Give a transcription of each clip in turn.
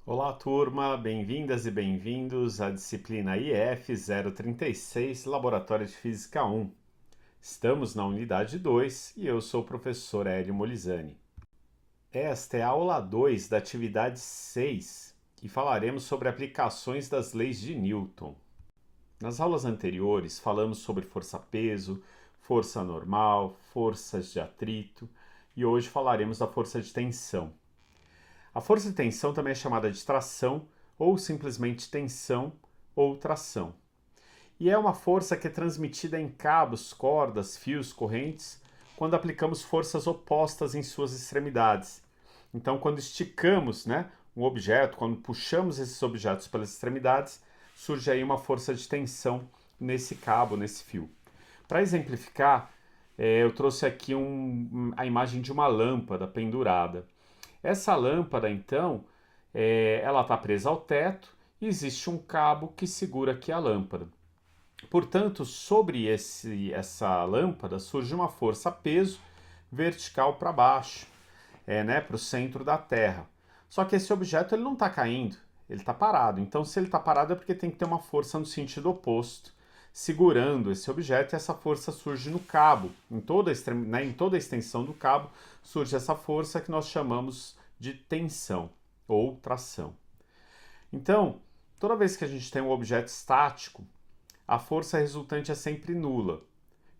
Olá, turma, bem-vindas e bem-vindos à disciplina IF 036, Laboratório de Física 1. Estamos na unidade 2 e eu sou o professor Hélio Molizani. Esta é a aula 2 da atividade 6 e falaremos sobre aplicações das leis de Newton. Nas aulas anteriores, falamos sobre força-peso, força normal, forças de atrito e hoje falaremos da força de tensão. A força de tensão também é chamada de tração ou simplesmente tensão ou tração. E é uma força que é transmitida em cabos, cordas, fios, correntes, quando aplicamos forças opostas em suas extremidades. Então, quando esticamos, um objeto, quando puxamos esses objetos pelas extremidades, surge aí uma força de tensão nesse cabo, nesse fio. Para exemplificar, eu trouxe aqui a imagem de uma lâmpada pendurada. Essa lâmpada, então, ela está presa ao teto e existe um cabo que segura aqui a lâmpada. Portanto, sobre essa lâmpada surge uma força-peso vertical para baixo, para o centro da Terra. Só que esse objeto ele não está caindo, ele está parado. Então, se ele está parado é porque tem que ter uma força no sentido oposto, segurando esse objeto, e essa força surge no cabo. Em toda a extensão do cabo surge essa força que nós chamamos de tensão ou tração. Então, toda vez que a gente tem um objeto estático, a força resultante é sempre nula.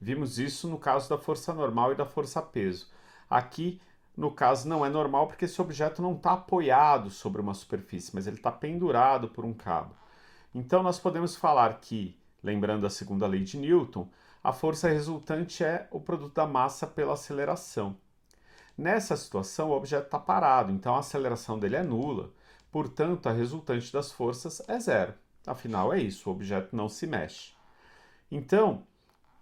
Vimos isso no caso da força normal e da força-peso. Aqui, no caso, não é normal porque esse objeto não está apoiado sobre uma superfície, mas ele está pendurado por um cabo. Então, nós podemos falar que, lembrando a segunda lei de Newton, a força resultante é o produto da massa pela aceleração. Nessa situação, o objeto está parado, então a aceleração dele é nula, portanto, a resultante das forças é zero. Afinal, é isso, o objeto não se mexe. Então,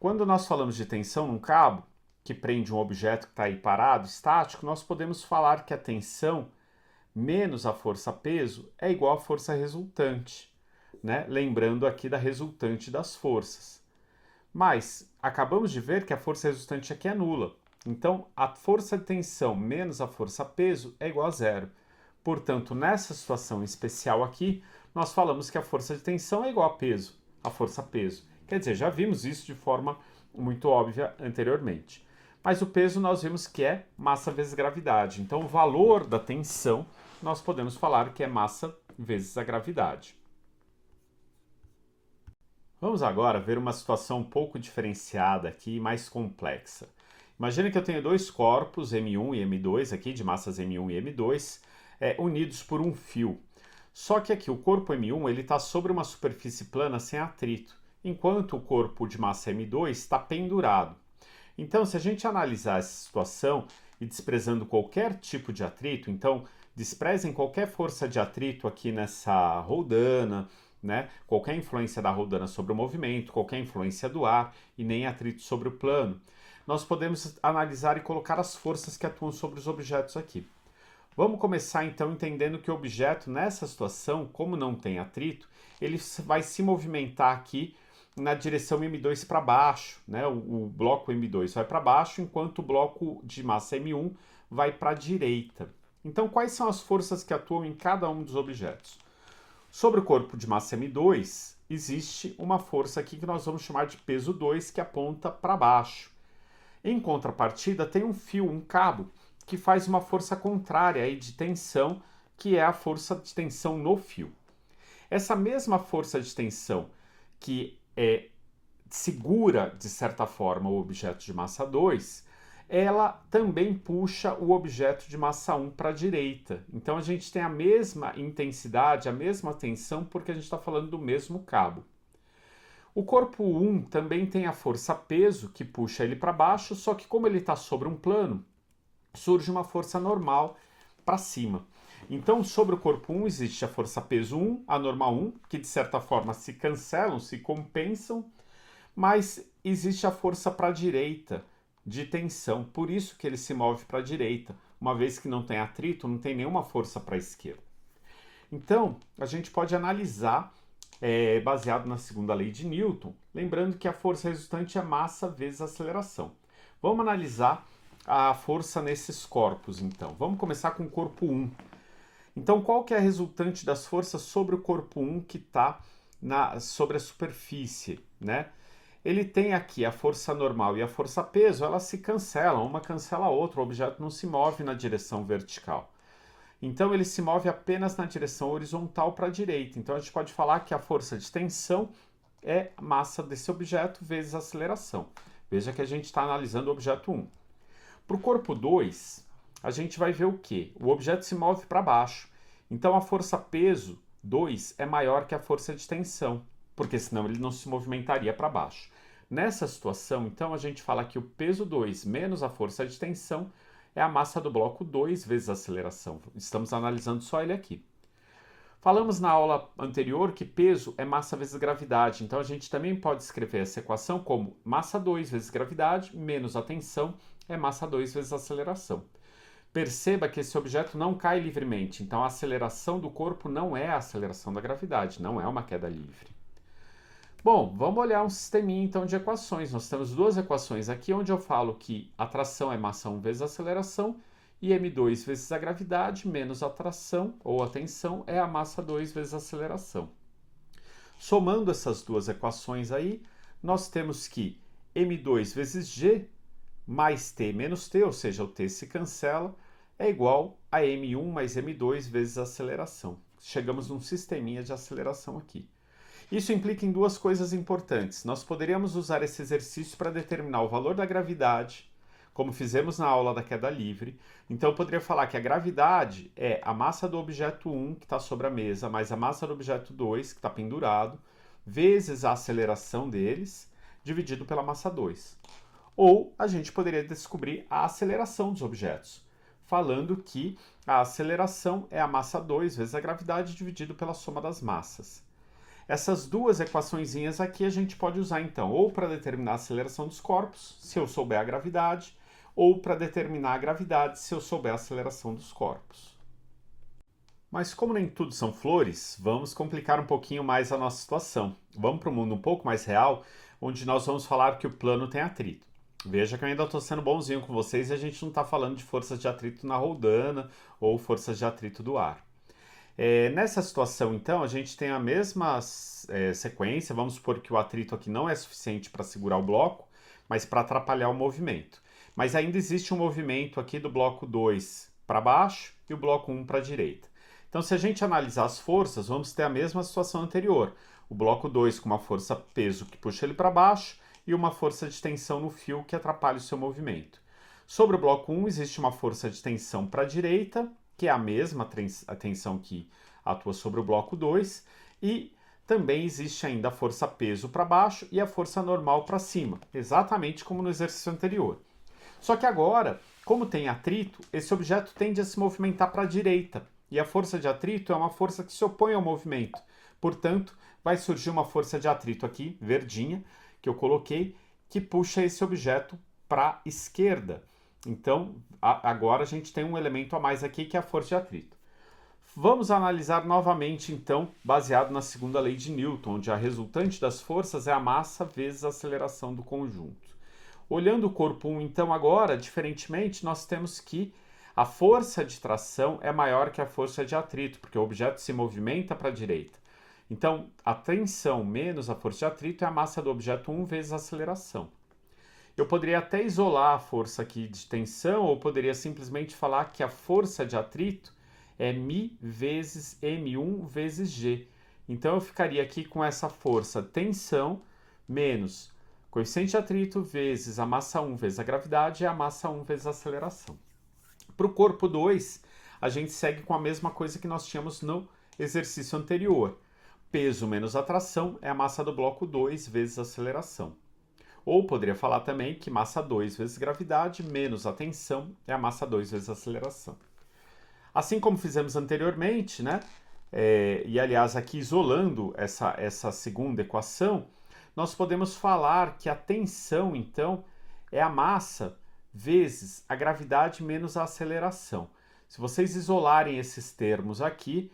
quando nós falamos de tensão num cabo, que prende um objeto que está aí parado, estático, nós podemos falar que a tensão menos a força-peso é igual à força resultante, lembrando aqui da resultante das forças. Mas acabamos de ver que a força resultante aqui é nula. Então, a força de tensão menos a força-peso é igual a zero. Portanto, nessa situação especial aqui, nós falamos que a força de tensão é igual a peso, a força-peso. Quer dizer, já vimos isso de forma muito óbvia anteriormente. Mas o peso nós vimos que é massa vezes gravidade. Então, o valor da tensão nós podemos falar que é massa vezes a gravidade. Vamos agora ver uma situação um pouco diferenciada aqui e mais complexa. Imagine que eu tenho dois corpos, M1 e M2, aqui de massas M1 e M2, unidos por um fio. Só que aqui o corpo M1 está sobre uma superfície plana sem atrito, enquanto o corpo de massa M2 está pendurado. Então, se a gente analisar essa situação e desprezando qualquer tipo de atrito, então desprezem qualquer força de atrito aqui nessa roldana, qualquer influência da roldana sobre o movimento, qualquer influência do ar e nem atrito sobre o plano. Nós podemos analisar e colocar as forças que atuam sobre os objetos aqui. Vamos começar então entendendo que o objeto nessa situação, como não tem atrito, ele vai se movimentar aqui na direção M2 para baixo, o bloco M2 vai para baixo, enquanto o bloco de massa M1 vai para a direita. Então, quais são as forças que atuam em cada um dos objetos? Sobre o corpo de massa M2, existe uma força aqui que nós vamos chamar de peso 2, que aponta para baixo. Em contrapartida, tem um fio, um cabo, que faz uma força contrária aí de tensão, que é a força de tensão no fio. Essa mesma força de tensão que segura, de certa forma, o objeto de massa 2, ela também puxa o objeto de massa 1 para a direita. Então a gente tem a mesma intensidade, a mesma tensão, porque a gente está falando do mesmo cabo. O corpo 1 também tem a força-peso, que puxa ele para baixo, só que como ele está sobre um plano, surge uma força normal para cima. Então, sobre o corpo 1 existe a força-peso 1, a normal 1, que de certa forma se cancelam, se compensam, mas existe a força para a direita de tensão, por isso que ele se move para a direita, uma vez que não tem atrito, não tem nenhuma força para a esquerda. Então, a gente pode analisar, baseado na segunda lei de Newton, lembrando que a força resultante é massa vezes aceleração. Vamos analisar a força nesses corpos, então. Vamos começar com o corpo 1. Então, qual que é a resultante das forças sobre o corpo 1 que está sobre a superfície, né? Ele tem aqui a força normal e a força peso, elas se cancelam, uma cancela a outra, o objeto não se move na direção vertical. Então ele se move apenas na direção horizontal para a direita. Então a gente pode falar que a força de tensão é a massa desse objeto vezes a aceleração. Veja que a gente está analisando o objeto 1. Para o corpo 2, a gente vai ver o quê? O objeto se move para baixo. Então a força peso 2 é maior que a força de tensão, porque senão ele não se movimentaria para baixo. Nessa situação, então, a gente fala que o peso 2 menos a força de tensão é a massa do bloco 2 vezes a aceleração. Estamos analisando só ele aqui. Falamos na aula anterior que peso é massa vezes gravidade, então a gente também pode escrever essa equação como massa 2 vezes gravidade menos a tensão é massa 2 vezes a aceleração. Perceba que esse objeto não cai livremente, então a aceleração do corpo não é a aceleração da gravidade, não é uma queda livre. Bom, vamos olhar um sisteminha então de equações. Nós temos duas equações aqui onde eu falo que a tração é massa 1 vezes a aceleração e m2 vezes a gravidade menos a tração ou a tensão é a massa 2 vezes a aceleração. Somando essas duas equações aí, nós temos que m2 vezes g mais t menos t, ou seja, o t se cancela, é igual a m1 mais m2 vezes a aceleração. Chegamos num sisteminha de aceleração aqui. Isso implica em duas coisas importantes. Nós poderíamos usar esse exercício para determinar o valor da gravidade, como fizemos na aula da queda livre. Então eu poderia falar que a gravidade é a massa do objeto 1, que está sobre a mesa, mais a massa do objeto 2, que está pendurado, vezes a aceleração deles, dividido pela massa 2. Ou a gente poderia descobrir a aceleração dos objetos, falando que a aceleração é a massa 2 vezes a gravidade dividido pela soma das massas. Essas duas equaçõezinhas aqui a gente pode usar então ou para determinar a aceleração dos corpos, se eu souber a gravidade, ou para determinar a gravidade, se eu souber a aceleração dos corpos. Mas como nem tudo são flores, vamos complicar um pouquinho mais a nossa situação. Vamos para um mundo um pouco mais real, onde nós vamos falar que o plano tem atrito. Veja que eu ainda estou sendo bonzinho com vocês e a gente não está falando de forças de atrito na roldana ou forças de atrito do ar. Nessa situação, então, a gente tem a mesma sequência. Vamos supor que o atrito aqui não é suficiente para segurar o bloco, mas para atrapalhar o movimento. Mas ainda existe um movimento aqui do bloco 2 para baixo e o bloco 1 para a direita. Então, se a gente analisar as forças, vamos ter a mesma situação anterior. O bloco 2 com uma força peso que puxa ele para baixo e uma força de tensão no fio que atrapalha o seu movimento. Sobre o bloco 1 existe uma força de tensão para a direita, que é a mesma tensão que atua sobre o bloco 2, e também existe ainda a força peso para baixo e a força normal para cima, exatamente como no exercício anterior. Só que agora, como tem atrito, esse objeto tende a se movimentar para a direita, e a força de atrito é uma força que se opõe ao movimento. Portanto, vai surgir uma força de atrito aqui, verdinha, que eu coloquei, que puxa esse objeto para a esquerda. Então, agora a gente tem um elemento a mais aqui, que é a força de atrito. Vamos analisar novamente, então, baseado na segunda lei de Newton, onde a resultante das forças é a massa vezes a aceleração do conjunto. Olhando o corpo 1, então, agora, diferentemente, nós temos que a força de tração é maior que a força de atrito, porque o objeto se movimenta para a direita. Então, a tensão menos a força de atrito é a massa do objeto 1 vezes a aceleração. Eu poderia até isolar a força aqui de tensão, ou poderia simplesmente falar que a força de atrito é μ vezes m1 vezes g. Então eu ficaria aqui com essa força tensão menos coeficiente de atrito vezes a massa 1 vezes a gravidade e a massa 1 vezes a aceleração. Para o corpo 2, a gente segue com a mesma coisa que nós tínhamos no exercício anterior. Peso menos atração é a massa do bloco 2 vezes a aceleração. Ou poderia falar também que massa 2 vezes gravidade menos a tensão é a massa 2 vezes a aceleração. Assim como fizemos anteriormente, né? E aliás aqui isolando essa segunda equação, nós podemos falar que a tensão, então, é a massa vezes a gravidade menos a aceleração. Se vocês isolarem esses termos aqui,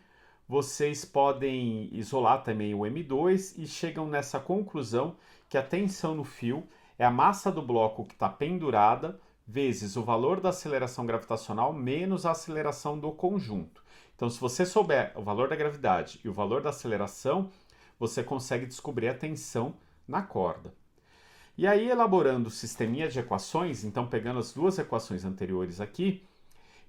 vocês podem isolar também o M2 e chegam nessa conclusão que a tensão no fio é a massa do bloco que está pendurada vezes o valor da aceleração gravitacional menos a aceleração do conjunto. Então, se você souber o valor da gravidade e o valor da aceleração, você consegue descobrir a tensão na corda. E aí, elaborando o sisteminha de equações, então pegando as duas equações anteriores aqui,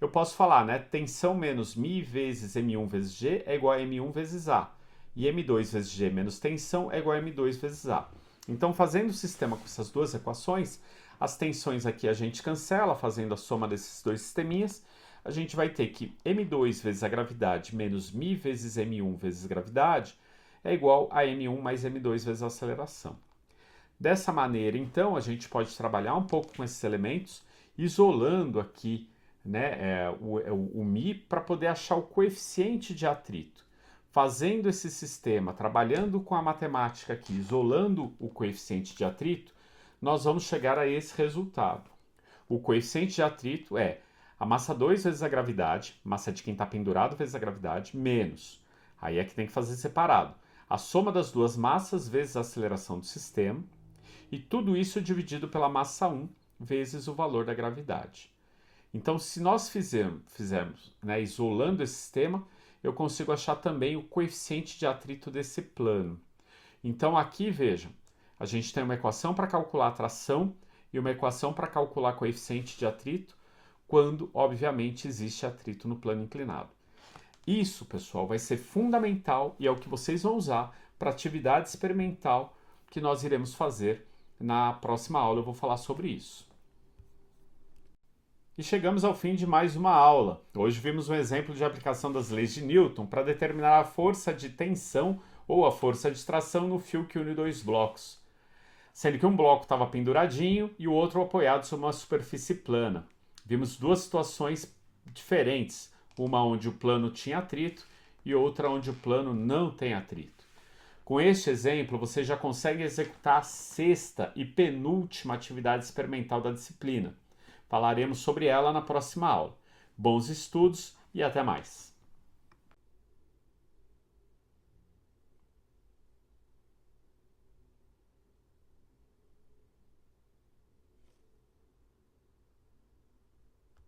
eu posso falar, né? Tensão menos μ vezes M1 vezes G é igual a M1 vezes A. E M2 vezes G menos tensão é igual a M2 vezes A. Então, fazendo o sistema com essas duas equações, as tensões aqui a gente cancela, fazendo a soma desses dois sisteminhas. A gente vai ter que M2 vezes a gravidade menos μ vezes M1 vezes gravidade é igual a M1 mais M2 vezes a aceleração. Dessa maneira, então, a gente pode trabalhar um pouco com esses elementos, isolando aqui, né, o μ para poder achar o coeficiente de atrito. Fazendo esse sistema, trabalhando com a matemática aqui, isolando o coeficiente de atrito, nós vamos chegar a esse resultado. O coeficiente de atrito é a massa 2 vezes a gravidade, massa de quem está pendurado vezes a gravidade, menos. Aí é que tem que fazer separado. A soma das duas massas vezes a aceleração do sistema, e tudo isso dividido pela massa 1 vezes o valor da gravidade. Então, se nós fizermos, né, isolando esse sistema, eu consigo achar também o coeficiente de atrito desse plano. Então, aqui, vejam, a gente tem uma equação para calcular a tração e uma equação para calcular coeficiente de atrito, quando, obviamente, existe atrito no plano inclinado. Isso, pessoal, vai ser fundamental e é o que vocês vão usar para a atividade experimental que nós iremos fazer. Na próxima aula eu vou falar sobre isso. E chegamos ao fim de mais uma aula. Hoje vimos um exemplo de aplicação das leis de Newton para determinar a força de tensão ou a força de tração no fio que une dois blocos, sendo que um bloco estava penduradinho e o outro apoiado sobre uma superfície plana. Vimos duas situações diferentes, uma onde o plano tinha atrito e outra onde o plano não tem atrito. Com este exemplo, você já consegue executar a sexta e penúltima atividade experimental da disciplina. Falaremos sobre ela na próxima aula. Bons estudos e até mais!